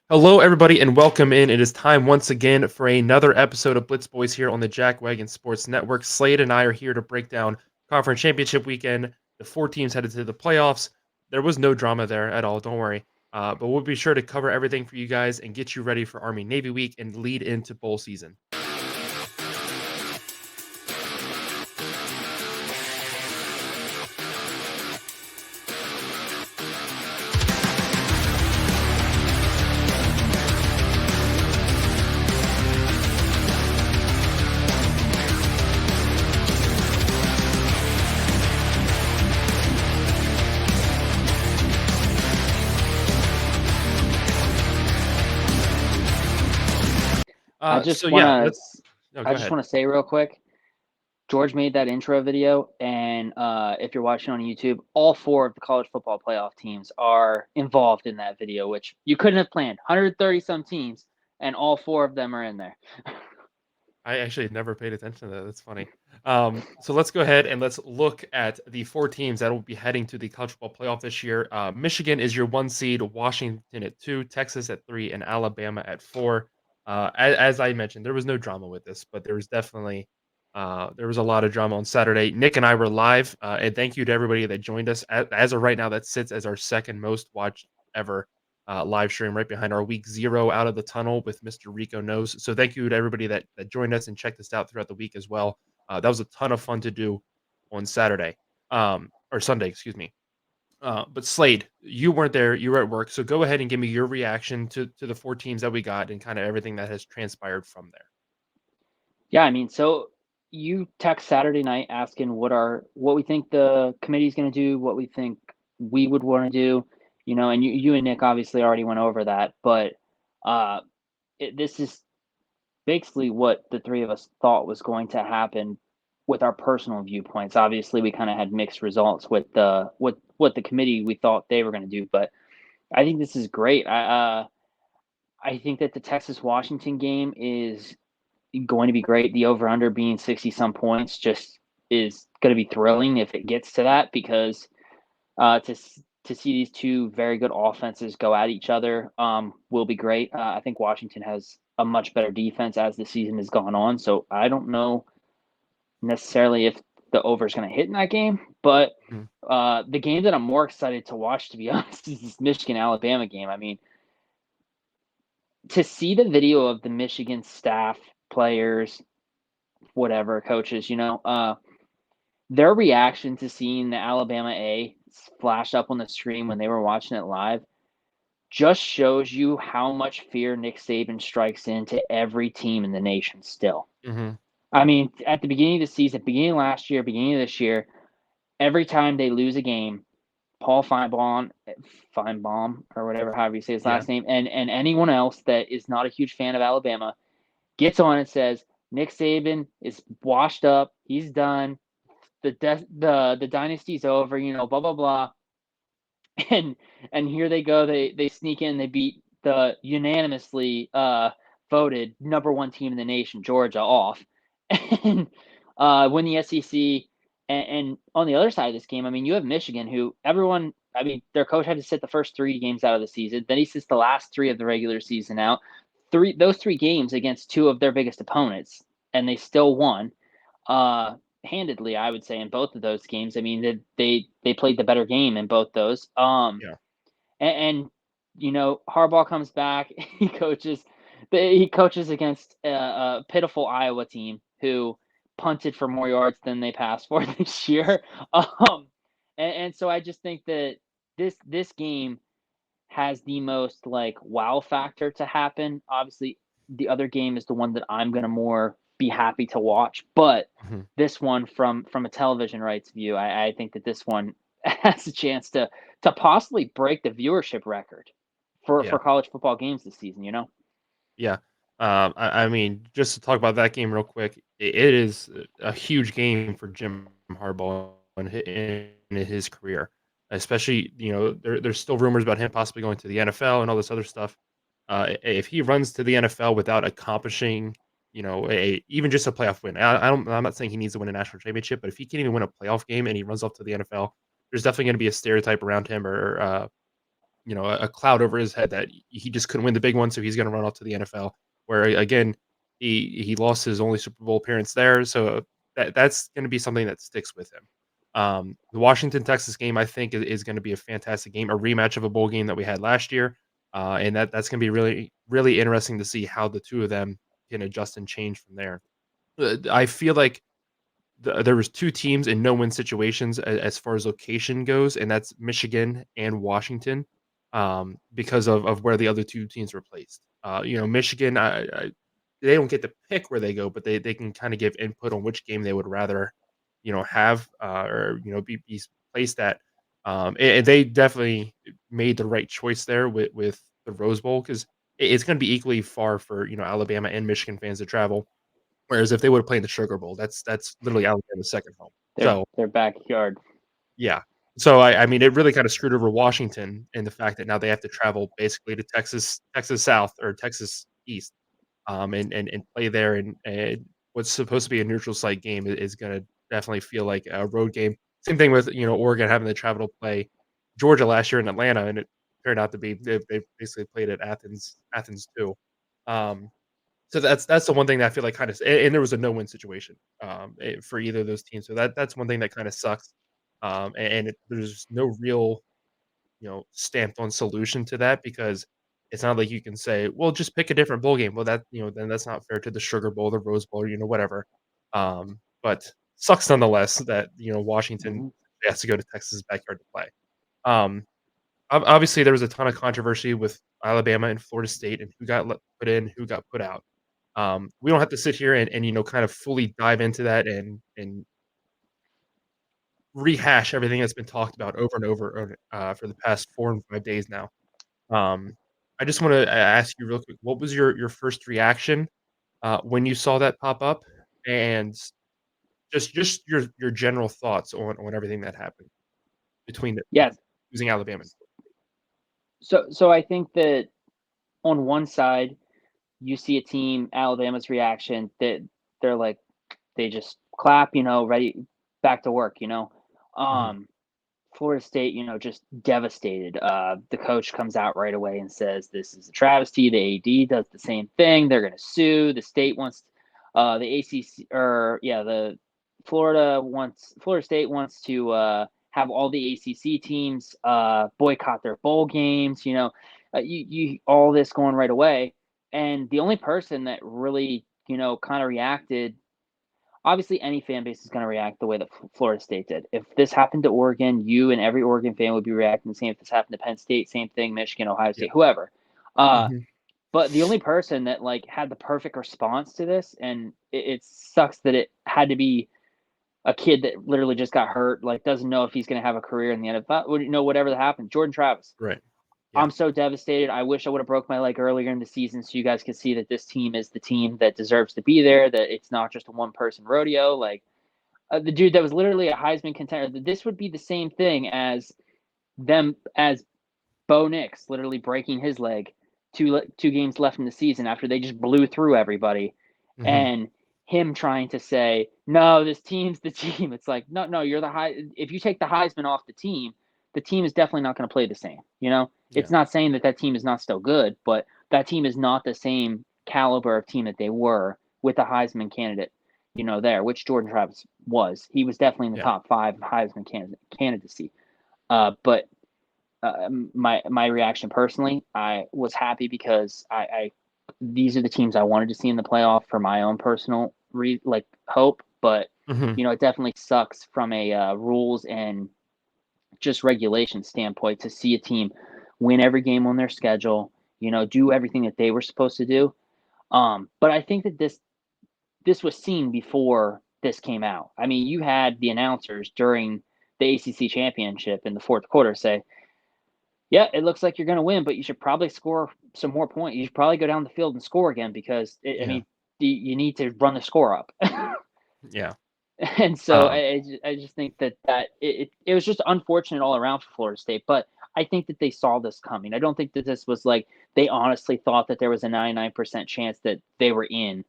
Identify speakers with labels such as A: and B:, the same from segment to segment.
A: Hello, everybody, and welcome in. It is time once again for another episode of Blitz Boys here on the Jackwagon Sports Network. Slade and I are here to break down conference championship weekend. The four teams headed to the playoffs. There was no drama there at all. Don't worry. But we'll be sure to cover everything for you guys and get you ready for Army Navy week and lead into bowl season.
B: I just
A: So yeah,
B: wanna
A: let's. No,
B: I
A: go
B: just
A: ahead.
B: wanna say real quick, George made that intro video, and if you're watching on YouTube, all four of the college football playoff teams are involved in that video, which you couldn't have planned. 130 some teams, and all four of them are in there.
A: I actually never paid attention to that. That's funny. So let's go ahead and let's look at the four teams that will be heading to the college football playoff this year. Michigan is your one seed, Washington at two, Texas at three, and Alabama at four. As I mentioned, there was no drama with this, but there was definitely there was a lot of drama on Saturday. Nick and I were live, and thank you to everybody that joined us. As of right now, that sits as our second most watched ever live stream right behind our week zero out of the tunnel with Mr. Rico Knows. So thank you to everybody that joined us and checked us out throughout the week as well. That was a ton of fun to do on Saturday or Sunday, excuse me. But Slade, you weren't there. You were at work. So go ahead and give me your reaction to the four teams that we got and kind of everything that has transpired from there.
B: Yeah, I mean, so you text Saturday night asking what we think the committee's gonna do, what we think we would wanna do, and you and Nick obviously already went over that, but uh, this is basically what the three of us thought was going to happen with our personal viewpoints. Obviously, we kind of had mixed results with the what the committee we thought they were going to do, but I think this is great. I think that the Texas Washington game is going to be great. The over under being 60 some points just is going to be thrilling if it gets to that because uh, to to see these two very good offenses go at each other will be great. I think Washington has a much better defense as the season has gone on, so I don't know necessarily if the over is going to hit in that game, but
A: Mhm.
B: the game that I'm more excited to watch, to be honest, is this Michigan Alabama game. I mean, to see the video of the Michigan staff, players, whatever, coaches, their reaction to seeing the Alabama A flash up on the screen when they were watching it live just shows you how much fear Nick Saban strikes into every team in the nation still.
A: Mhm.
B: I mean, at the beginning of the season, beginning of last year, beginning of this year, every time they lose a game, Paul Feinbaum or whatever, however you say his
A: Yeah.
B: last name, and anyone else that is not a huge fan of Alabama gets on and says Nick Saban is washed up, he's done, the dynasty's over, blah blah blah, and here they go, they sneak in, they beat the unanimously voted number one team in the nation, Georgia, off, and win the SEC. And on the other side of this game, I mean, you have Michigan, who everyone, I mean, their coach had to sit the first three games out of the season. Then he sits the last three of the regular season out. Those three games against two of their biggest opponents, and they still won. Handedly, I would say, in both of those games. I mean, they played the better game in both those.
A: Yeah.
B: And Harbaugh comes back. He coaches against a pitiful Iowa team who punted for more yards than they passed for this year. And so I just think that this game has the most like wow factor to happen. Obviously, the other game is the one that I'm gonna more be happy to watch, but
A: Mhm.
B: this one from a television rights view, I think that this one has a chance to possibly break the viewership record
A: Yeah.
B: for college football games this season.
A: Yeah. I mean, just to talk about that game real quick, it is a huge game for Jim Harbaugh in his career, especially, there's still rumors about him possibly going to the NFL and all this other stuff. If he runs to the NFL without accomplishing, even just a playoff win, I'm not saying he needs to win a national championship, but if he can't even win a playoff game and he runs off to the NFL, there's definitely going to be a stereotype around him or a cloud over his head that he just couldn't win the big one, so he's going to run off to the NFL. Where again, he lost his only Super Bowl appearance there, so that's going to be something that sticks with him. The Washington Texas game, I think, is going to be a fantastic game, a rematch of a bowl game that we had last year, and that's going to be really really interesting to see how the two of them can adjust and change from there. I feel like there was 2 teams in no-win situations as far as location goes, and that's Michigan and Washington, because of where the other 2 teams were placed. Michigan, I they don't get to pick where they go, but they can kinda give input on which game they would rather, have, or, be placed at. And they definitely made the right choice there with the Rose Bowl 'cause it's gonna be equally far for, Alabama and Michigan fans to travel. Whereas if they would have played the Sugar Bowl, that's literally Alabama's second home. So,
B: Their backyard.
A: yeah. So, I mean, it really kinda screwed over Washington in the fact that now they have to travel basically to Texas South or Texas East, and play there, and what's supposed to be a neutral site game is gonna definitely feel like a road game. Same thing with, Oregon having to travel to play Georgia last year in Atlanta, and it turned out to be they basically played at Athens too. Um so that's the one thing that I feel like kinda and there was a no-win situation, for either of those teams, so that's one thing that kinda sucks, and there's no real, stamped on solution to that because it's not like you can say, "Well, just pick a different bowl game." Well, then that's not fair to the Sugar Bowl, the Rose Bowl, whatever. But sucks nonetheless that, Washington
B: Mhm.
A: has to go to Texas' backyard to play. Um obviously, there was a ton of controversy with Alabama and Florida State and who got put in, who got put out. We don't have to sit here and kind of fully dive into that and rehash everything that's been talked about over and over for the past 4 and 5 days now. Um, I just want to ask you real quick, what was your first reaction when you saw that pop up, and just your general thoughts on everything that happened between
B: Yes.
A: using Alabama.
B: So I think that on one side, you see a team, Alabama's reaction, that they're like, they just clap, ready, back to work,
A: Mhm.
B: Um, Florida State, just devastated. The coach comes out right away and says this is a travesty. The AD does the same thing. They're going to sue. The state wants, the ACC, or yeah, the Florida State wants to have all the ACC teams boycott their bowl games. You all this going right away, and the only person that really kind of reacted. Obviously, any fan base is going to react the way that Florida State did. If this happened to Oregon, you and every Oregon fan would be reacting the same. If this happened to Penn State, same thing. Michigan, Ohio
A: Yeah.
B: State, whoever. Uh,
A: Mhm.
B: but the only person that had the perfect response to this, and it sucks that it had to be a kid that literally just got hurt, doesn't know if he's going to have a career in the NFL. Whatever that happened. Jordan Travis.
A: Right. Yeah.
B: I'm so devastated. I wish I would have broke my leg earlier in the season so you guys could see that this team is the team that deserves to be there. That it's not just a one person rodeo. The dude that was literally a Heisman contender. This would be the same thing as Bo Nix literally breaking his leg two games left in the season after they just blew through everybody,
A: Mhm.
B: and him trying to say no, this team's the team. It's like no, you're the high. If you take the Heisman off the team is definitely not going to play the same. It's
A: Yeah.
B: not saying that team is not still good, but that team is not the same caliber of team that they were with the Heisman candidate there, which Jordan Travis was. He was definitely in the
A: Yeah.
B: top 5 Heisman candidacy. But my reaction personally, I was happy because I these are the teams I wanted to see in the playoff for my own personal hope. But
A: Mhm.
B: it definitely sucks from a rules and just regulation standpoint to see a team win every game on their schedule. Do everything that they were supposed to do. But I think that this was seen before this came out. I mean, you had the announcers during the ACC championship in the fourth quarter say, "Yeah, it looks like you're going to win, but you should probably score some more points. You should probably go down the field and score again because I
A: Yeah.
B: mean, you need to run the score up."
A: Yeah.
B: And so
A: Um,
B: I just think that it was just unfortunate all around for Florida State, but I think that they saw this coming. I don't think that this was like they honestly thought that there was a 99% chance that they were in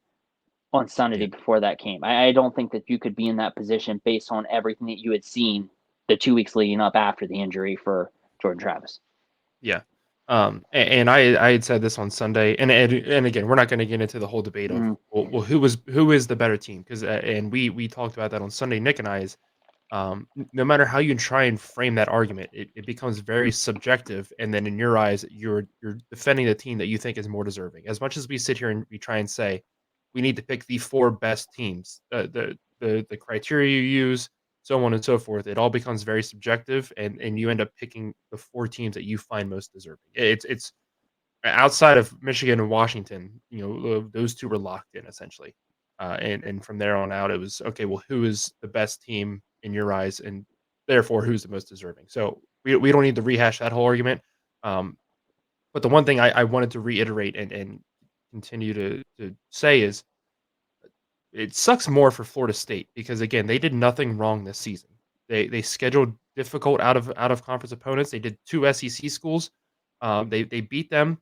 B: on
A: yeah.
B: Sunday before that came. I don't think that you could be in that position based on everything that you had seen the 2 weeks leading up after the injury for Jordan Travis.
A: Yeah. And I had said this on Sunday, and again, we're not going to get into the whole debate of
B: Mm,
A: well, who is the better team because and we talked about that on Sunday. Nick and I is no matter how you try and frame that argument, it becomes very subjective, and then in your eyes, you're defending the team that you think is more deserving. As much as we sit here and we try and say we need to pick the four best teams, the criteria you use, so on and so forth, it all becomes very subjective, and you end up picking the four teams that you find most deserving. It's outside of Michigan and Washington, those 2 were locked in essentially. And from there on out, it was, okay, well, who is the best team in your eyes, and therefore who's the most deserving? So we don't need to rehash that whole argument. Um, but the one thing I wanted to reiterate and continue to say is it sucks more for Florida State because again, they did nothing wrong this season. They scheduled difficult out of conference opponents. They did 2 SEC schools. They beat them.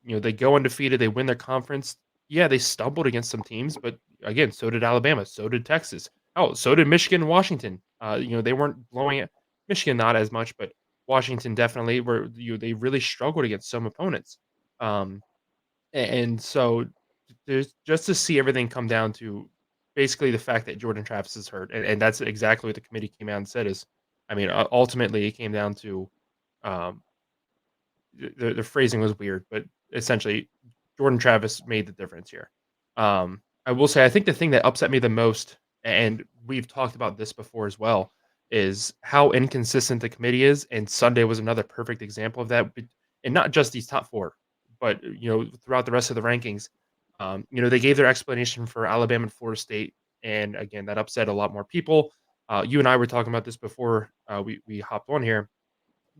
A: They go undefeated, they win their conference. Yeah, they stumbled against some teams, but again, so did Alabama, so did Texas. Oh, so did Michigan and Washington. They weren't blowing it. Michigan not as much, but Washington definitely were. They really struggled against some opponents. Um, and so there's just to see everything come down to basically the fact that Jordan Travis is hurt, and that's exactly what the committee came out and said is, I mean, ultimately it came down to um, the phrasing was weird, but essentially Jordan Travis made the difference here. I will say I think the thing that upset me the most, and we've talked about this before as well, is how inconsistent the committee is, and Sunday was another perfect example of that. And not just these top four, but throughout the rest of the rankings. They gave their explanation for Alabama and Florida State, and again that upset a lot more people. You and I were talking about this before we hopped on here.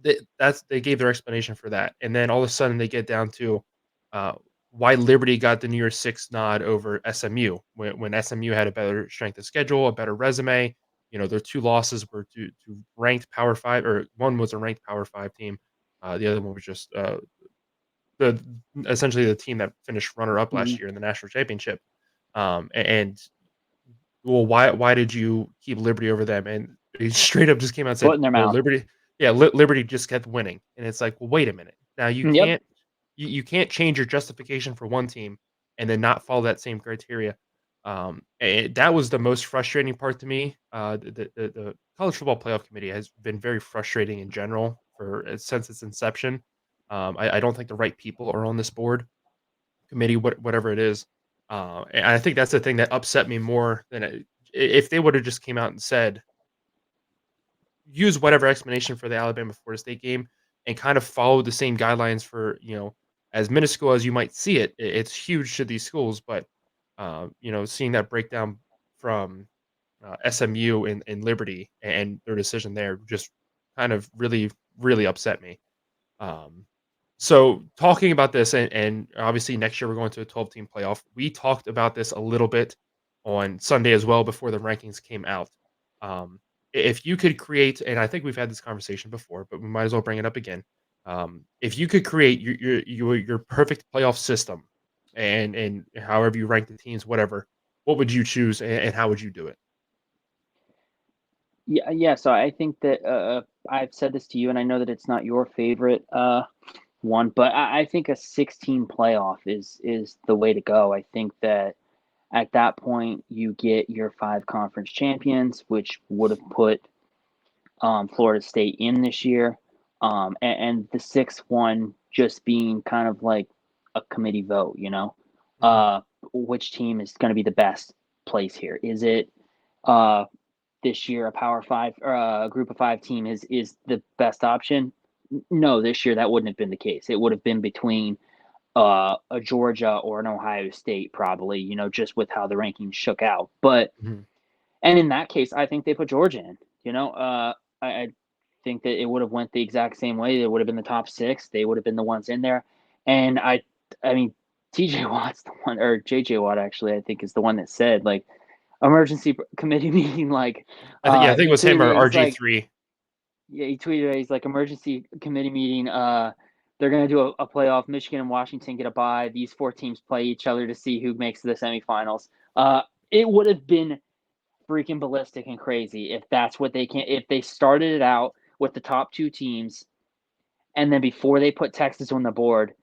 A: They gave their explanation for that, and then all of a sudden they get down to uh, why Liberty got the New Year's Six nod over SMU when SMU had a better strength of schedule, a better resume. Their 2 losses were to ranked Power Five, or one was a ranked Power Five team, the other one was just the essentially the team that finished runner up
B: mhm.
A: last year in the national championship. And well, why did you keep Liberty over them? And he straight up just came out and
B: Foot
A: said,
B: in their
A: "Well,
B: mouth.
A: Liberty, yeah, Liberty just kept winning." And it's like, well, wait a minute. Now
B: Yep.
A: you can't change your justification for one team and then not follow that same criteria. That was the most frustrating part to me. The college football playoff committee has been very frustrating in general for since its inception. I don't think the right people are on this board committee, whatever it is. And I think that's the thing that upset me more than if they would have just came out and said, use whatever explanation for the Alabama Florida State game and kind of follow the same guidelines for, as minuscule as you might see it, it's huge to these schools. But, seeing that breakdown from SMU and Liberty and their decision there just kind of really, really upset me. Um, so talking about this, and obviously next year we're going to a 12-team playoff. We talked about this a little bit on Sunday as well before the rankings came out. If you could create, and I think we've had this conversation before, but we might as well bring it up again. If you could create your perfect playoff system, and however you rank the teams, whatever, what would you choose, and how would you do it?
B: Yeah, yeah. So I think that I've said this to you, and I know that it's not your favorite one, but I think a 16 playoff is the way to go. I think that at that point you get your 5 conference champions, which would have put Florida State in this year, and the sixth one just being kind of like a committee vote.
A: Mhm,
B: Which team is going to be the best place here? Is it uh, this year a Power Five or a Group of Five team is the best option? No, this year that wouldn't have been the case. It would have been between a Georgia or an Ohio State, probably. Just with how the rankings shook out. But
A: mhm,
B: and in that case, I think they put Georgia in. I think that it would have went the exact same way. It would have been the top 6. They would have been the ones in there. And I mean, TJ Watt's the one, or JJ Watt actually, I think is the one that said like emergency committee meeting. Like,
A: yeah, I think it
B: he
A: was him
B: tweeted
A: or
B: it. He's
A: RG
B: like,
A: three.
B: yeah, he tweeted it. He's like emergency committee meeting. They're gonna do a playoff. Michigan and Washington get a bye. These 4 teams play each other to see who makes the semifinals. It would have been freaking ballistic and crazy if that's what they can. If they started it out with the top 2 teams and then before they put Texas on the board,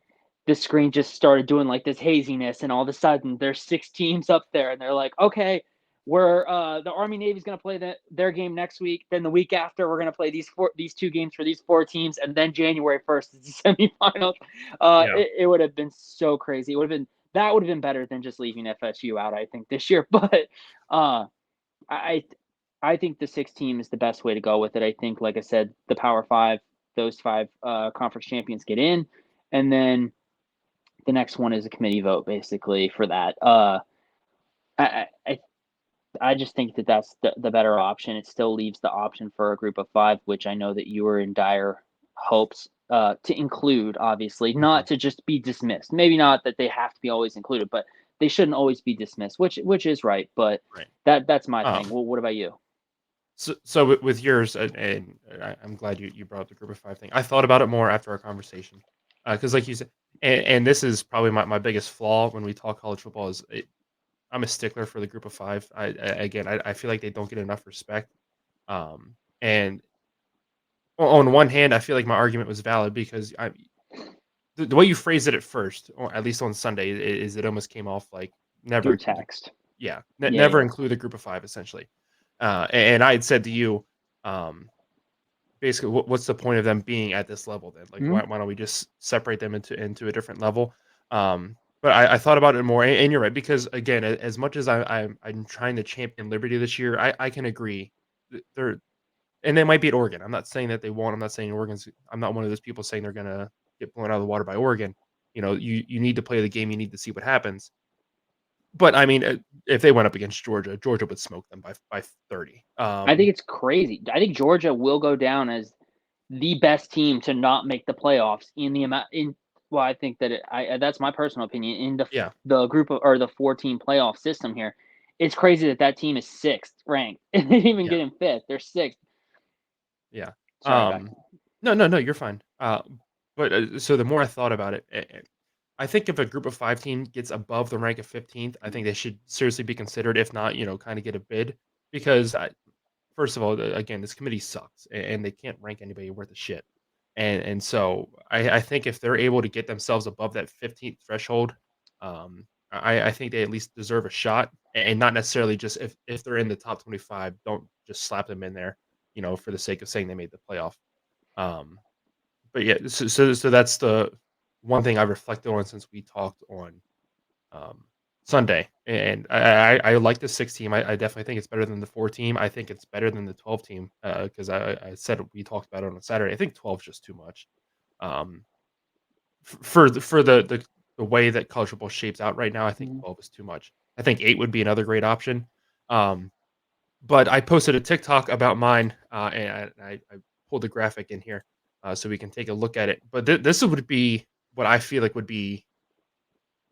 B: the screen just started doing like this haziness, and all of a sudden there's 6 teams up there, and they're like, okay, we're the Army Navy's going to play their game next week. Then the week after, we're going to play these 2 games for these 4 teams, and then January 1st is the semifinals.
A: Yeah.
B: It would have been so crazy. It would have been better than just leaving FSU out, I think, this year. But I I think the 6 team is the best way to go with it. I think, like I said, the Power 5, those 5 conference champions get in, and then the next one is a committee vote, basically, for that. I, I I just think that that's the better option. It still leaves the option for a group of 5, which I know that you were in dire hopes to include, obviously,
A: Mhm.
B: not to just be dismissed. Maybe not that they have to be always included, but they shouldn't always be dismissed, which is right. But
A: Right.
B: that's my thing.
A: Um,
B: Well, what about you?
A: so with yours, and I'm glad you brought up the group of 5 thing. I thought about it more after our conversation, because like you said, and this is probably my biggest flaw when we talk college football is I'm a stickler for the group of 5. Again, I feel like they don't get enough respect. And on one hand, I feel like my argument was valid because the way you phrased it at first, or at least on Sunday, is it almost came off like never
B: Through
A: include
B: text.
A: yeah,
B: Yeah,
A: never
B: yeah.
A: include the group of 5 essentially. And I had said to you, um, basically, what's the point of them being at this level then? Like,
B: Mhm.
A: why don't we just separate them into a different level? But I thought about it more, and you're right because again, as much as I'm trying to champion liberty this year, I can agree. They're and they might beat Oregon. I'm not saying that they won't. I'm not saying Oregon's. I'm not one of those people saying they're gonna get blown out of the water by Oregon. You need to play the game. You need to see what happens. But I mean, if they went up against Georgia, Georgia would smoke them by 30.
B: I think it's crazy. I think Georgia will go down as the best team to not make the playoffs in the amount in. Well, I think that that's my personal opinion in
A: Yeah,
B: the group of or the 4 team playoff system here. It's crazy that that team is 6th ranked and they didn't even
A: yeah,
B: get in 5th. They're 6th.
A: yeah.
B: Sorry, back.
A: No, you're fine. But so the more I thought about it, I think if a group of 5 team gets above the rank of 15th, I think they should seriously be considered. If not, kind of get a bid because first of all, again, this committee sucks, and they can't rank anybody worth a shit. And so I think if they're able to get themselves above that 15th threshold, I think they at least deserve a shot, and not necessarily just if they're in the top 25, don't just slap them in there, for the sake of saying they made the playoff. Um, but yeah, so that's the one thing I reflected on since we talked on um, Sunday, and I like the 6 team. I definitely think it's better than the 4 team. I think it's better than the 12 team because I said we talked about it on Saturday. I think 12 is just too much. Um, for the way that college football shapes out right now, I think
B: Mhm.
A: 12 is too much. I think 8 would be another great option. Um, but I posted a TikTok about mine, and I pulled the graphic in here so we can take a look at it. But this would be what I feel like would be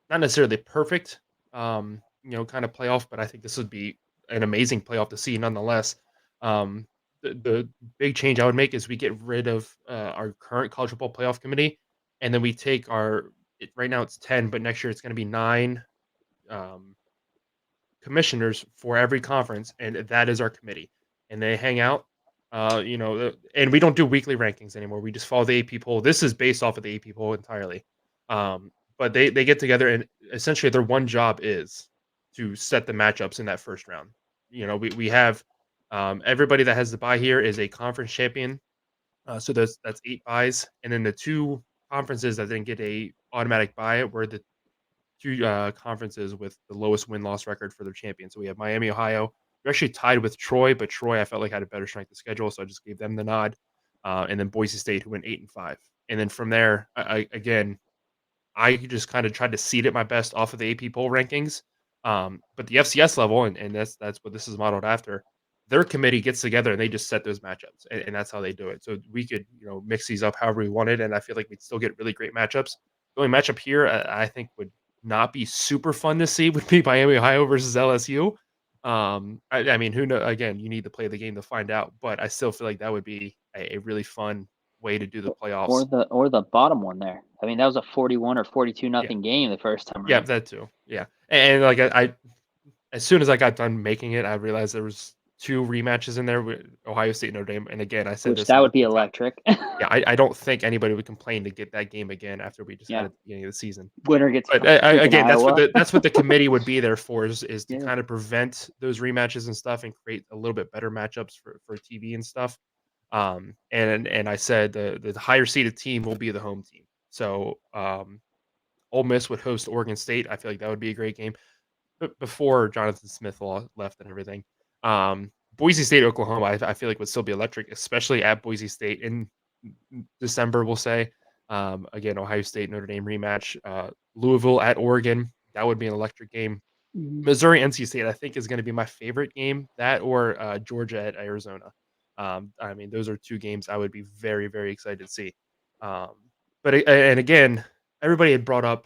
A: not necessarily perfect, kind of playoff, but I think this would be an amazing playoff to see nonetheless. The big change I would make is we get rid of our current college football playoff committee, and then we take right now it's 10, but next year it's going to be 9 um, commissioners for every conference, and that is our committee. And they hang out, and we don't do weekly rankings anymore. We just follow the AP poll. This is based off of the AP poll entirely. But they get together, and essentially their one job is to set the matchups in that first round. We have everybody that has the bye here is a conference champion. So that's 8 buys, and then the 2 conferences that didn't get a automatic bye were the 2 conferences with the lowest win-loss record for their champions. So we have Miami, Ohio. We're actually tied with Troy, but Troy I felt like had a better strength of schedule, so I just gave them the nod. And then Boise State, who went 8-5. And then from there, again, I just kind of tried to seed it my best off of the AP poll rankings. But the FCS level, and that's what this is modeled after. Their committee gets together and they just set those matchups, and that's how they do it. So we could, mix these up however we wanted, and I feel like we'd still get really great matchups. The only matchup here I think would not be super fun to see would be Miami, Ohio versus LSU. I mean, who know? Again, you need to play the game to find out, but I still feel like that would be a really fun way to do the playoffs.
B: Or the bottom one there. I mean, that was a 41 or 42
A: Yeah,
B: nothing game the first time
A: yeah,
B: around.
A: that too. Yeah, and like I as soon as I got done making it, I realized there was 2 rematches in there with Ohio State, Notre Dame, and again, I said
B: which
A: this
B: that
A: at
B: would
A: the
B: be
A: top.
B: electric.
A: Yeah, I don't think anybody would complain to get that game again after we just had
B: Yeah.
A: it at the beginning of the season.
B: Winner gets
A: But,
B: freaking
A: again,
B: Iowa.
A: that's what the committee would be there for is to
B: Yeah.
A: kinda prevent those rematches and stuff and create a little bit better matchups for TV and stuff. And I said the higher seeded team will be the home team. So, Ole Miss would host Oregon State. I feel like that would be a great game. But before Jonathan Smith left and everything. Boise State, Oklahoma, I feel like would still be electric, especially at Boise State in December, we'll say. Again, Ohio State, Notre Dame rematch. Louisville at Oregon, that would be an electric game.
B: Mhm.
A: Missouri, NC State, I think is going to be my favorite game. That or Georgia at Arizona. I mean, those are 2 games I would be very, very excited to see. Um, and again, everybody had brought up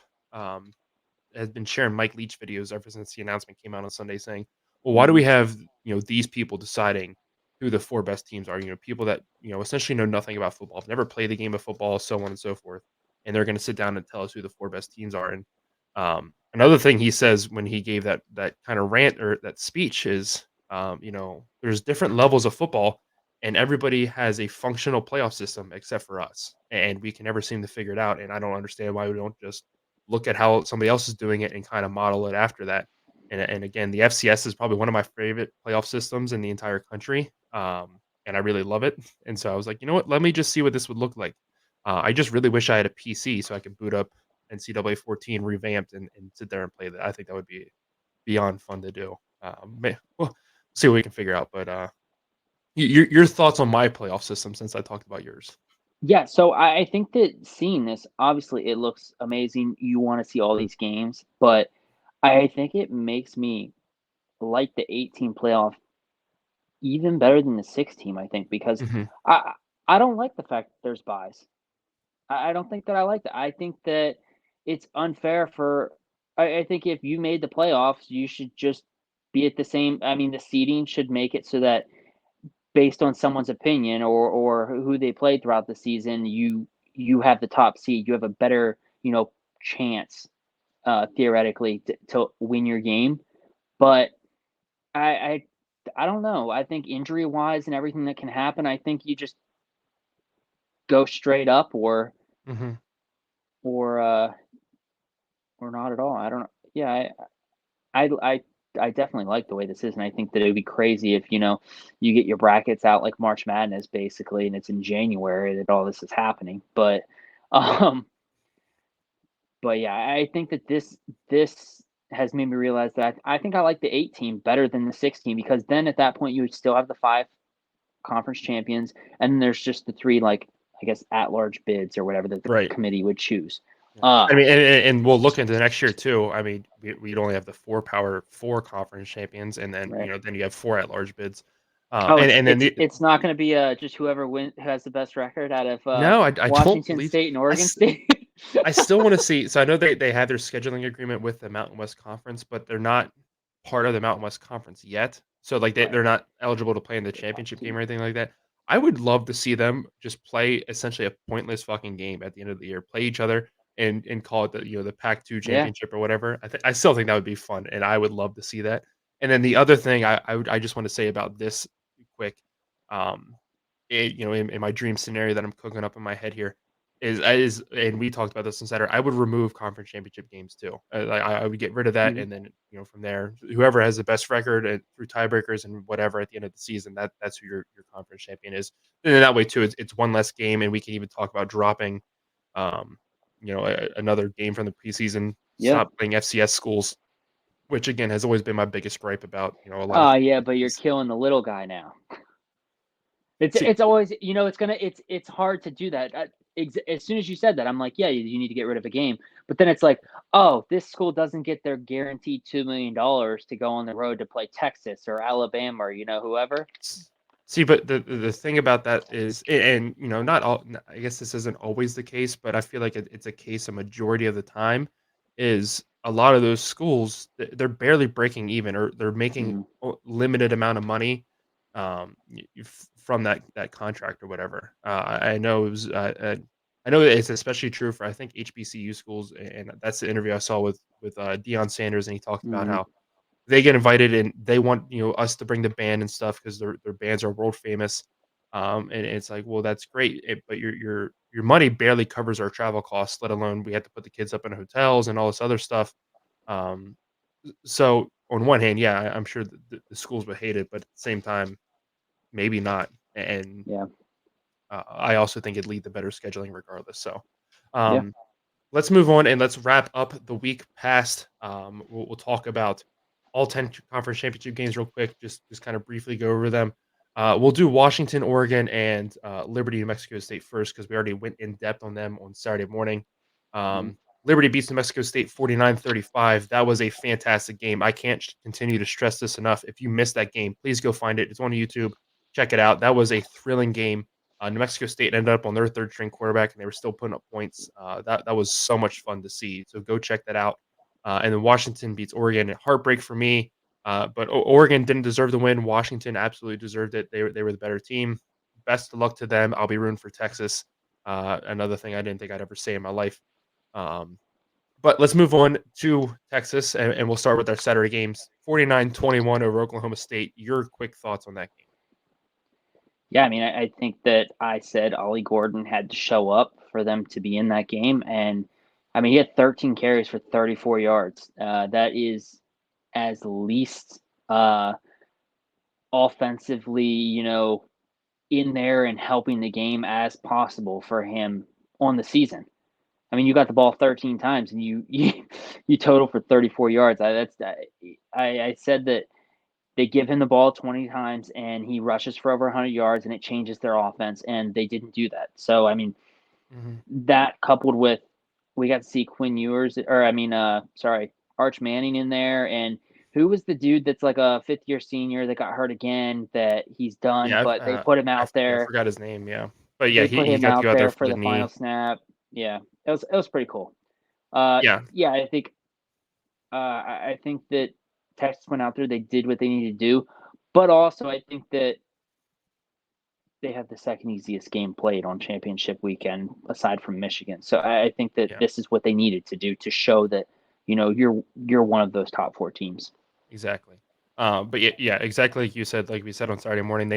A: has been sharing Mike Leach videos ever since the announcement came out on Sunday saying, "Well, why do we
B: Mhm.
A: have, these people deciding who the 4 best teams are?" People that, essentially know nothing about football, have never played the game of football, so on and so forth, and they're gonna sit down and tell us who the 4 best teams are, and, another thing he says when he gave that kinda rant or that speech is, "There's different levels of football, and everybody has a functional playoff system except for us, and we can never seem to figure it out, and I don't understand why we don't just look at how somebody else is doing it and kind of model it after that. And again, the FCS is probably one of my favorite playoff systems in the entire country. And I really love it. And so I was like, you know what? Let me just see what this would look like. I just really wish I had a PC so I could boot up NCAA 14 revamped and sit there and play that. I think that would be beyond fun to do. Well, see what we can figure out. But your thoughts on my playoff system since I talked about yours?
B: Yeah, so I think that seeing this, obviously, it looks amazing. You want to see all these games, but I think it makes me like the 8-team playoff even better than the 6-team. I think because
A: Hmm.
B: I I don't like the fact that there's buys. I don't think that I like that. I think that it's unfair for. I think if you made the playoffs, you should just be at the same. I mean, the seeding should make it so that based on someone's opinion or who they played throughout the season, you have the top seed. You have a better chance theoretically to win your game. But I, I I don't know. I think injury wise and everything that can happen, I think you just go straight up
A: Hmm.
B: or uh or not at all. I don't know. Yeah, I I I definitely like the way this is, and I think that it would be crazy if you get your brackets out like March Madness basically, and it's in January that all this is happening. Um, but yeah, I think that this has made me realize that I think I like the 8-team better than the 6-team because then at that point you would still have the 5 conference champions, and then there's just the 3 like I guess at large bids or whatever that the
A: Right.
B: committee would choose.
A: Yeah.
B: Uh,
A: I mean, and we'll look into next year too. I mean, we'd only have the 4 Power 4 conference champions, and then,
B: right.
A: then you have 4 at-large bids.
B: Oh,
A: And then the
B: it's not gonna be, just whoever who has the best record out of,
A: no, I don't
B: Washington
A: believe
B: State and
A: I
B: Oregon
A: s
B: State.
A: I still wanna see so I know they have their scheduling agreement with the Mountain West Conference, but they're not part of the Mountain West Conference yet. So, like,
B: Right,
A: they're not eligible to play in the
B: the top
A: championship game
B: team.
A: or anything like that. I would love to see them just play essentially a pointless fucking game at the end of the year, play each other and call it the Pac-2
B: Yeah,
A: championship or whatever. I still think that would be fun, and I would love to see that. And then the other thing I just wanna say about this quick, um, in my dream scenario that I'm cooking up in my head here is and we talked about this on Saturday. I would remove conference championship games too. Like I would get rid of that,
B: mhm,
A: and then from there, whoever has the best record and through tiebreakers and whatever at the end of the season, that's who your conference champion is. And then that way too, it's one less game, and we can even talk about dropping, um, another game from the preseason.
B: yeah.
A: Stop playing FCS schools, which again has always been my biggest gripe about a lot of
B: Yeah,
A: football
B: but you're
A: teams.
B: killing the little guy now.
A: See,
B: It's always it's hard to do that. As soon as you said that, I'm like, "Yeah, you need to get rid of a game." But then it's like, "Oh, this school doesn't get their guaranteed $2 million to go on the road to play Texas or Alabama or, whoever."
A: S See, but the thing about that is and, not all I guess this isn't always the case, but I feel like it's a case a majority of the time, is a lot of those schools, they're barely breaking even or they're making
B: Mhm,
A: limited amount of money, from that contract or whatever. I know it was, I know it's especially true for, I think, HBCU schools, and that's the interview I saw with Deion Sanders, and he talked about
B: mhm.
A: how they get invited and they want, us to bring the band and stuff because their bands are world famous. And it's like, well, that's great, but your money barely covers our travel costs, let alone we had to put the kids up in hotels and all this other stuff. Um, so on one hand, yeah, I'm sure the schools would hate it, but at the same time, maybe not. And
B: Yeah.
A: I also think it'd lead to better scheduling regardless. So,
B: Yeah.
A: um, let's move on and let's wrap up the week past. We'll talk about all 10 conference championship games real quick, just kind of briefly go over them. We'll do Washington, Oregon, and Liberty, New Mexico State first because we already went in depth on them on Saturday morning.
B: Mhm.
A: Liberty beats New Mexico State 49-35. That was a fantastic game. I can't continue to stress this enough. If you missed that game, please go find it. It's on YouTube. Check it out. That was a thrilling game. New Mexico State ended up on their third string quarterback, and they were still putting up points. That was so much fun to see. So go check that out. And then Washington beats Oregon. Heartbreak for me, but Oregon didn't deserve the win. Washington absolutely deserved it. They were the better team. Best of luck to them. I'll be rooting for Texas. Another thing I didn't think I'd ever say in my life. Um, but let's move on to Texas, and we'll start with our Saturday games. 49-21 over Oklahoma State. Your quick thoughts on that game?
B: Yeah, I mean, I think that I said Ollie Gordon had to show up for them to be in that game, and I mean, he had 13 carries for 34 yards. That is as least uh, offensively, in there and helping the game as possible for him on the season. I mean, you got the ball 13 times and you total for 34 yards. I said that they give him the ball 20 times and he rushes for over 100 yards and it changes their offense, and they didn't do that. So, I mean,
A: Mhm.
B: that coupled with we got to see Quinn Ewers, or sorry, Arch Manning in there, and who was the dude that's like a fifth-year senior that got hurt again that he's done,
A: Yeah,
B: but they put him out
A: I
B: there.
A: forgot his name, yeah. But yeah,
B: They
A: he
B: put
A: he
B: him
A: got to
B: out
A: go out there
B: there
A: for
B: for
A: the
B: the final
A: knee.
B: snap. Yeah, it was pretty cool.
A: Yeah,
B: Yeah, I think that Texas went out there, they did what they needed to do, but also I think that they have the second easiest game played on championship weekend aside from Michigan. So I think that
A: yeah,
B: this is what they needed to do to show that you're one of those top four teams.
A: exactly. But yeah, exactly like you said, like we said on Saturday morning,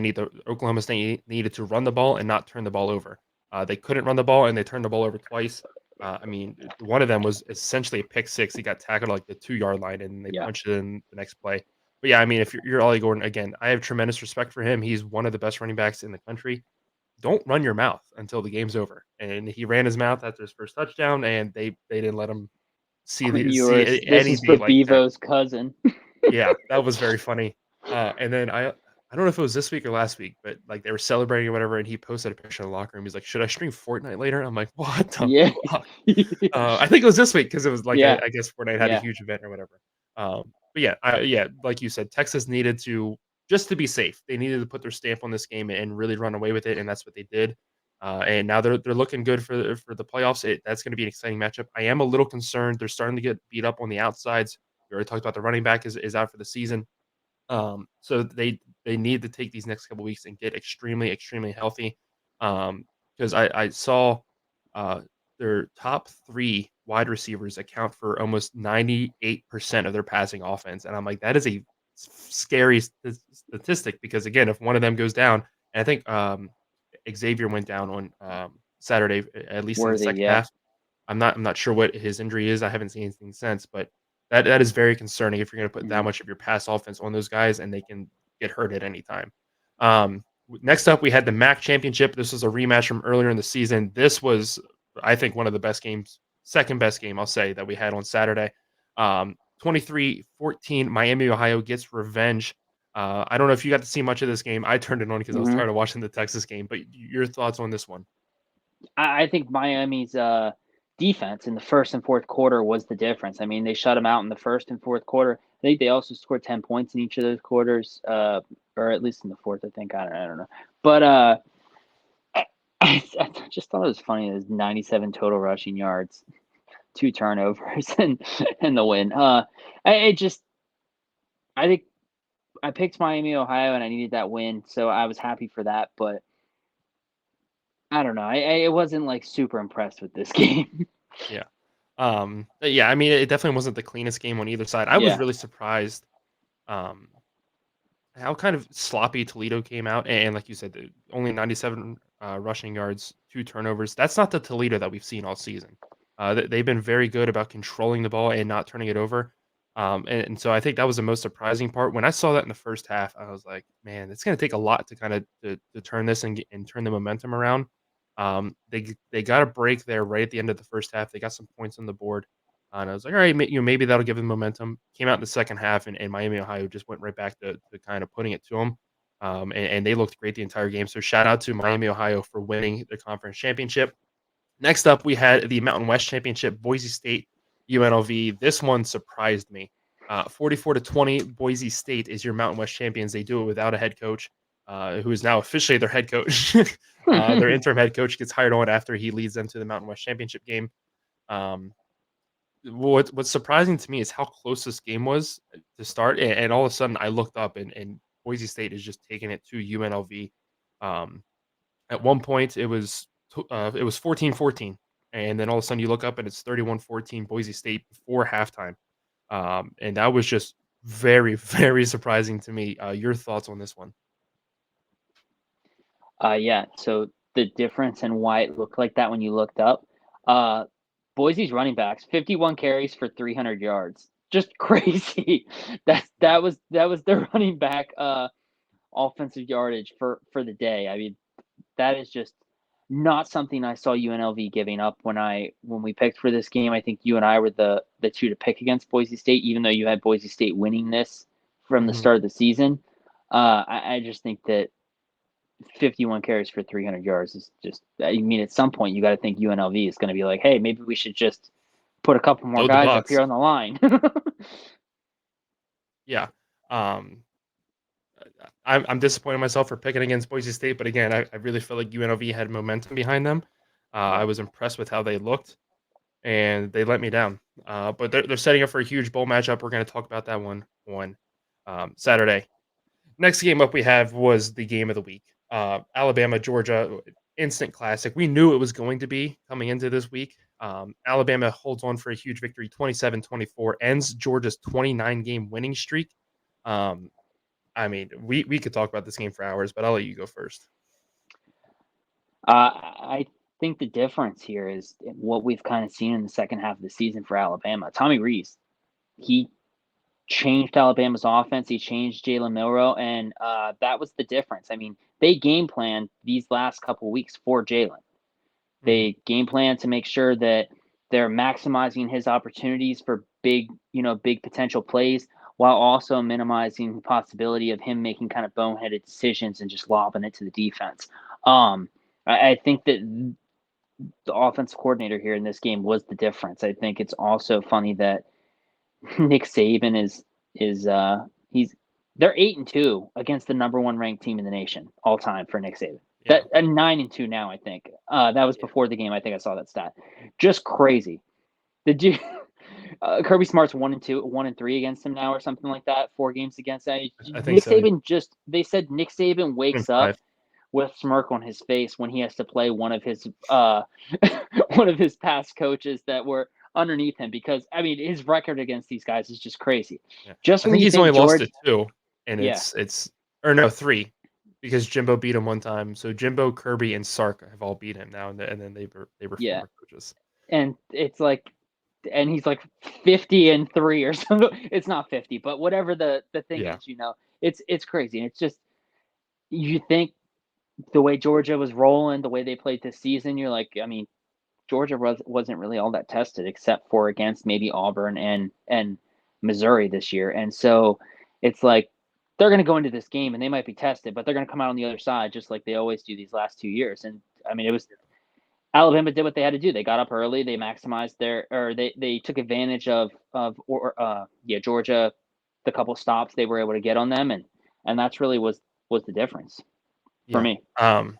A: Oklahoma State needed to run the ball and not turn the ball over. They couldn't run the ball and they turned the ball over twice. I mean, one of them was essentially a pick six. He got tackled like the 2 yard line and they
B: Yeah,
A: punched it in the next play. But yeah, I mean, if you're Ollie Gordon again, I have tremendous respect for him. He's one of the best running backs in the country. Don't run your mouth until the game's over. And he ran his mouth after his first touchdown, and they didn't let him
B: Quinn
A: see
B: Ewers. This is for
A: anything like that.
B: Bevo's cousin.
A: Yeah, that was very funny. And then I don't know if it was this week or last week, but like they were celebrating or whatever, and he posted a picture in the locker room. He's like, "Should I stream Fortnite later?" I'm like, "What the
B: Yeah,
A: fuck?" I think it was this week because it was like
B: yeah,
A: I guess Fortnite had a
B: yeah.
A: huge event or whatever. But yeah, like you said, Texas needed to just to be safe. They needed to put their stamp on this game and really run away with it, and that's what they did. And now they're looking good for the playoffs. That's going to be an exciting matchup. I am a little concerned. They're starting to get beat up on the outsides. We already talked about the running back is out for the season. So they need to take these next couple weeks and get extremely healthy. Because I saw uh, their top three wide receivers account for almost 98% of their passing offense, and I'm like, that is a scary statistic because again, if one of them goes down, and I think Xavier went down on Saturday, at least in the
B: Worthy,
A: second
B: yeah.
A: half. I'm not sure what his injury is. I haven't seen anything since, but that is very concerning if you're going to put that
B: Mhm.
A: much of your pass offense on those guys and they can get hurt at any time. Next up, we had the MAC championship. This was a rematch from earlier in the season. This was, I think, one of the best games, second best game, I'll say, that we had on Saturday. 23-14, Miami, Ohio gets revenge. I don't know if you got to see much of this game. I turned it on because I was
B: Mhm.
A: tired of watching the Texas game, but your thoughts on this one?
B: I think Miami's defense in the first and fourth quarter was the difference. I mean, they shut them out in the first and fourth quarter. I think they also scored 10 points in each of those quarters, or at least in the fourth. I think I don't know, but I just thought it was funny. There's 97 total rushing yards, two turnovers, and the win. I just I think I picked Miami, Ohio, and I needed that win, so I was happy for that. But I don't know. I wasn't like super impressed with this game.
A: Yeah. Yeah, I mean, it definitely wasn't the cleanest game on either side. I was
B: Yeah.
A: really surprised. um, how kind of sloppy Toledo came out, and like you said, only 97 rushing yards, 2 turnovers. That's not the Toledo that we've seen all season. They've been very good about controlling the ball and not turning it over. And so I think that was the most surprising part. When I saw that in the first half, I was like, man, it's going to take a lot to kind of to turn this and turn the momentum around. They got a break there right at the end of the first half. They got some points on the board. And I was like, all right, maybe that'll give them momentum. Came out in the second half, and Miami, Ohio just went right back to kind of putting it to them. And they looked great the entire game. So shout out to Miami, Ohio for winning the conference championship. Next up, we had the Mountain West Championship, Boise State, UNLV. This one surprised me. 44-20, Boise State is your Mountain West champions. They do it without a head coach, who is now officially their head coach. Their interim head coach gets hired on after he leads them to the Mountain West Championship game. Um, what's surprising to me is how close this game was to start, and all of a sudden I looked up and Boise State is just taking it to UNLV. Um, at one point it was 14-14, and then all of a sudden you look up and it's 31-14 Boise State before halftime. And that was just very very surprising to me. Your thoughts on this one?
B: Yeah. So the difference and why it looked like that when you looked up, uh, Boise's running backs, 51 carries for 300 yards, just crazy. That was their running back offensive yardage for the day. I mean, that is just not something I saw UNLV giving up when we picked for this game. I think you and I were the two to pick against Boise State, even though you had Boise State winning this from the
A: Mhm.
B: start of the season. I just think that 51 carries for 300 yards is just. I mean, at some point you got to think UNLV is going to be like, hey, maybe we should just put a couple more
A: Load the
B: guys up
A: box.
B: here on the line.
A: Yeah. um I'm disappointed in myself for picking against Boise State, but again, I really feel like UNLV had momentum behind them. I
B: Yeah.
A: was impressed with how they looked, and they let me down. But they're setting up for a huge bowl matchup. We're going to talk about that one on Saturday. Next game up we have was the game of the week. Alabama, Georgia, instant classic. We knew it was going to be coming into this week. Alabama holds on for a huge victory, 27-24, ends Georgia's 29-game winning streak. Um, I mean, we could talk about this game for hours, but I'll let you go first.
B: I think the difference here is what we've kind of seen in the second half of the season for Alabama. Tommy Rees, he changed Alabama's offense. He changed Jalen Milroe, and that was the difference. I mean, they game planned these last couple weeks for Jalen.
A: Mhm.
B: They game plan to make sure that they're maximizing his opportunities for big potential plays while also minimizing the possibility of him making kind of boneheaded decisions and just lobbing it to the defense. Um, I think that the offensive coordinator here in this game was the difference. I think it's also funny that Nick Saban is he's they're 8-2 against the number one ranked team in the nation all time for Nick Saban.
A: Yeah.
B: That 9-2 now, I think. That was
A: Yeah.
B: before the game. I think I saw that stat. Just crazy. The dude, Kirby Smart's 1-2, 1-3 against him now, or something like that. 4 games against that.
A: I think
B: Nick
A: so.
B: Saban just. They said Nick Saban
A: In
B: wakes up
A: 5.
B: with a smirk on his face when he has to play one of his one of his past coaches that were underneath him, because I mean his record against these guys is just crazy.
A: Yeah.
B: Just
A: I
B: when
A: think
B: you
A: he's only
B: think
A: lost
B: George,
A: to 2, and
B: yeah,
A: it's or no, 3, because Jimbo beat him one time. So Jimbo, Kirby, and Sark have all beat him now, and then they were
B: yeah,
A: former coaches.
B: and it's like, and he's like 50-3 or something. It's not 50, but whatever the thing
A: Yeah.
B: is, it's crazy. And it's just, you think the way Georgia was rolling, the way they played this season, you're like, I mean, Georgia wasn't really all that tested except for against maybe Auburn and Missouri this year. And so it's like they're going to go into this game and they might be tested, but they're going to come out on the other side just like they always do these last 2 years. And I mean, it was Alabama did what they had to do. They got up early, they maximized they took advantage of Georgia, the couple stops they were able to get on them, and that's really was the difference for
A: Yeah.
B: me.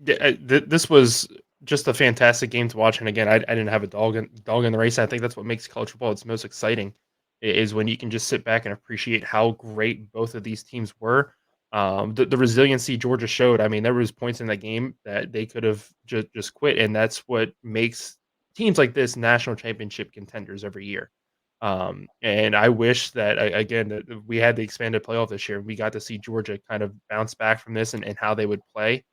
A: Yeah, this was just a fantastic game to watch, and again, I didn't have a dog in the race. I think that's what makes college football its most exciting, is when you can just sit back and appreciate how great both of these teams were. The resiliency Georgia showed. I mean, there was points in that game that they could have just quit, and that's what makes teams like this national championship contenders every year. And I wish that again that we had the expanded playoff this year. We got to see Georgia kind of bounce back from this and how they would play,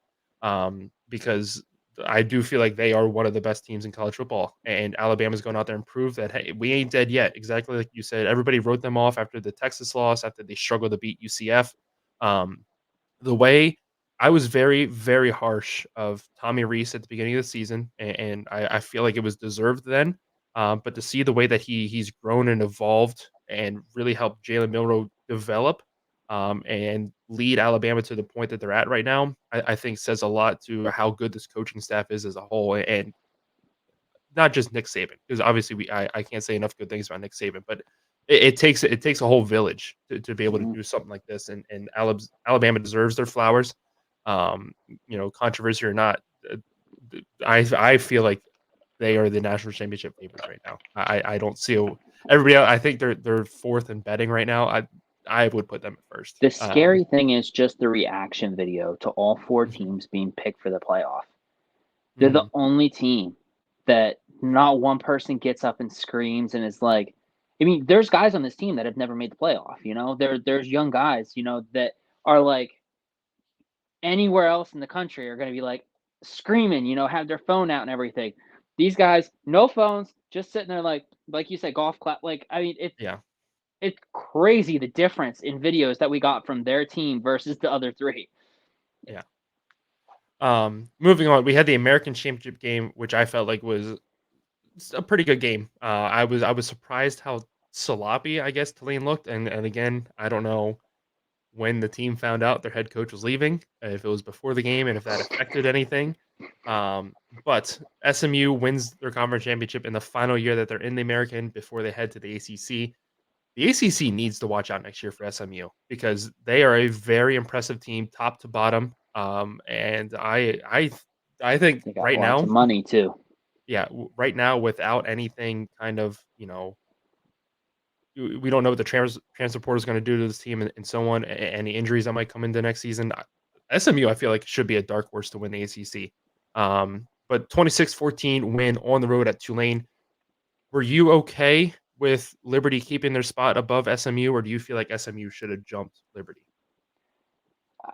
A: because I do feel like they are one of the best teams in college football, and Alabama's going out there and prove that hey, we ain't dead yet. Exactly like you said, everybody wrote them off after the Texas loss, after they struggled to beat UCF. Um, the way I was very, very harsh of Tommy Reese at the beginning of the season, and I feel like it was deserved then. But to see the way that he's grown and evolved and really helped Jalen Milroe develop, and lead Alabama to the point that they're at right now, I think says a lot to how good this coaching staff is as a whole, and not just Nick Saban, because obviously I can't say enough good things about Nick Saban, but it takes a whole village to be able to
B: Mhm.
A: do something like this, and Alabama deserves their flowers. Controversy or not, I feel like they are the national championship favorites right now. I don't see everybody else. I think they're fourth in betting right now. I would put them at first.
B: The scary thing is just the reaction video to all 4
A: Mhm,
B: teams being picked for the playoff. They're the
A: mhm,
B: only team that not one person gets up and screams and is like, I mean, there's guys on this team that have never made the playoff, you know? There's young guys, you know, that are like anywhere else in the country are going to be like screaming, you know, have their phone out and everything. These guys, no phones, just sitting there like you said, golf clap. Like, I mean,
A: yeah,
B: it's crazy the difference in videos that we got from their team versus the other three.
A: yeah. Moving on, we had the American Championship game, which I felt like was a pretty good game. I was surprised how sloppy I guess Tulane looked, and again, I don't know when the team found out their head coach was leaving, if it was before the game, and if that affected anything. Um, but SMU wins their conference championship in the final year that they're in the American before they head to the ACC. The ACC needs to watch out next year for SMU because they are a very impressive team, top to bottom. And I think
B: They got
A: right
B: lots of
A: now,
B: money too.
A: yeah, right now without anything kind of we don't know what the transfer portal is going to do to this team and so on. Any injuries that might come into next season. SMU, I feel like should be a dark horse to win the ACC. But 26-14 win on the road at Tulane. Were you okay with Liberty keeping their spot above SMU, or do you feel like SMU should have jumped Liberty?